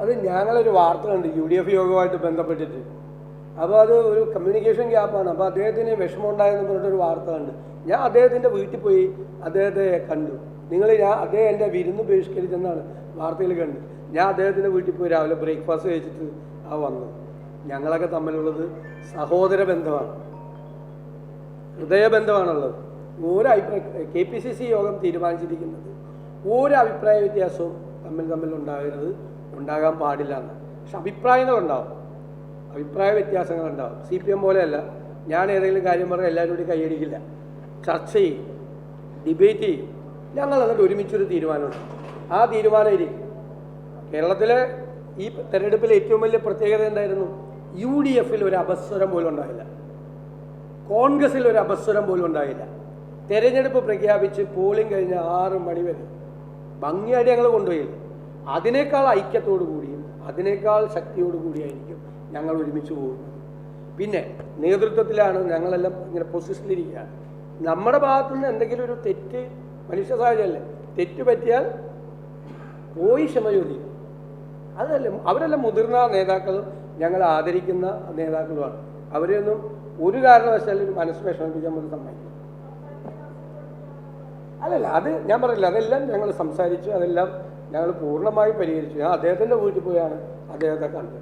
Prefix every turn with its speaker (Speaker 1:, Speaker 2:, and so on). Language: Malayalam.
Speaker 1: അത് ഞങ്ങളൊരു വാർത്ത കണ്ട് UDF യോഗവുമായിട്ട് ബന്ധപ്പെട്ടിട്ട്. അപ്പോൾ അത് ഒരു കമ്മ്യൂണിക്കേഷൻ ഗ്യാപ്പാണ്. അപ്പോൾ അദ്ദേഹത്തിന് വിഷമമുണ്ടായെന്ന് പറഞ്ഞിട്ടൊരു വാർത്ത കണ്ട് ഞാൻ അദ്ദേഹത്തിൻ്റെ വീട്ടിൽ പോയി അദ്ദേഹത്തെ കണ്ടു. അദ്ദേഹം എൻ്റെ വിരുന്ന് ബഹിഷ്കരിച്ചെന്നാണ് വാർത്തയിൽ കണ്ട്. ഞാൻ അദ്ദേഹത്തിൻ്റെ വീട്ടിൽ പോയി രാവിലെ ബ്രേക്ക്ഫാസ്റ്റ് കഴിച്ചിട്ട് വന്നു. ഞങ്ങളൊക്കെ തമ്മിലുള്ളത് സഹോദര ബന്ധമാണ്, ഹൃദയബന്ധമാണുള്ളത്. KPCC യോഗം തീരുമാനിച്ചിരിക്കുന്നത് ഒരു അഭിപ്രായ വ്യത്യാസവും തമ്മിൽ ഉണ്ടാകാൻ പാടില്ല എന്ന്. പക്ഷെ അഭിപ്രായങ്ങളുണ്ടാവും, അഭിപ്രായ വ്യത്യാസങ്ങളുണ്ടാവും. CPM പോലെയല്ല, ഞാൻ ഏതെങ്കിലും കാര്യം പറഞ്ഞാൽ എല്ലാവരും കൂടി കൈയടിക്കില്ല, ചർച്ച ചെയ്യും, ഡിബേറ്റ് ചെയ്യും. ഞങ്ങൾ എന്നിട്ട് ഒരുമിച്ചൊരു തീരുമാനമുണ്ട്. ആ തീരുമാനം ഇരിക്കും. കേരളത്തിലെ ഈ തെരഞ്ഞെടുപ്പിലെ ഏറ്റവും വലിയ പ്രത്യേകത എന്തായിരുന്നു? UDFൽ ഒരു അപസ്വരം പോലും ഉണ്ടായില്ല, കോൺഗ്രസിൽ ഒരു അപസ്വരം പോലും ഉണ്ടായില്ല. തെരഞ്ഞെടുപ്പ് പ്രഖ്യാപിച്ച് പോളിംഗ് കഴിഞ്ഞ 6 മണി വരെ ഭംഗിയായിട്ട് ഞങ്ങൾ കൊണ്ടുപോയില്ല. അതിനേക്കാൾ ഐക്യത്തോടു കൂടിയും അതിനേക്കാൾ ശക്തിയോടു കൂടിയായിരിക്കും ഞങ്ങൾ ഒരുമിച്ച് പോകുന്നത്. പിന്നെ നേതൃത്വത്തിലാണ് ഞങ്ങളെല്ലാം ഇങ്ങനെ പൊസിഷനിലിരിക്കുകയാണ്. നമ്മുടെ ഭാഗത്തുനിന്ന് എന്തെങ്കിലും ഒരു തെറ്റ്, മനുഷ്യ സഹജമല്ലേ, തെറ്റ് പറ്റിയാൽ പോയി ക്ഷമ ചോദിക്കും. അവരെല്ലാം മുതിർന്ന നേതാക്കളും ഞങ്ങൾ ആദരിക്കുന്ന നേതാക്കളുമാണ്. അവരെയൊന്നും ഒരു കാരണവശാലും ഒരു മനസ്സ് വിഷമിപ്പിക്കാൻ നമുക്ക് സമ്മതിക്കും. അത് ഞാൻ പറയില്ല, അതെല്ലാം ഞങ്ങൾ സംസാരിച്ചു, അതെല്ലാം ഞങ്ങൾ പൂർണ്ണമായി പരിഹരിച്ചു. ഞാൻ അദ്ദേഹത്തിൻ്റെ വീട്ടിൽ പോയാണ് അദ്ദേഹത്തെ കണ്ടത്.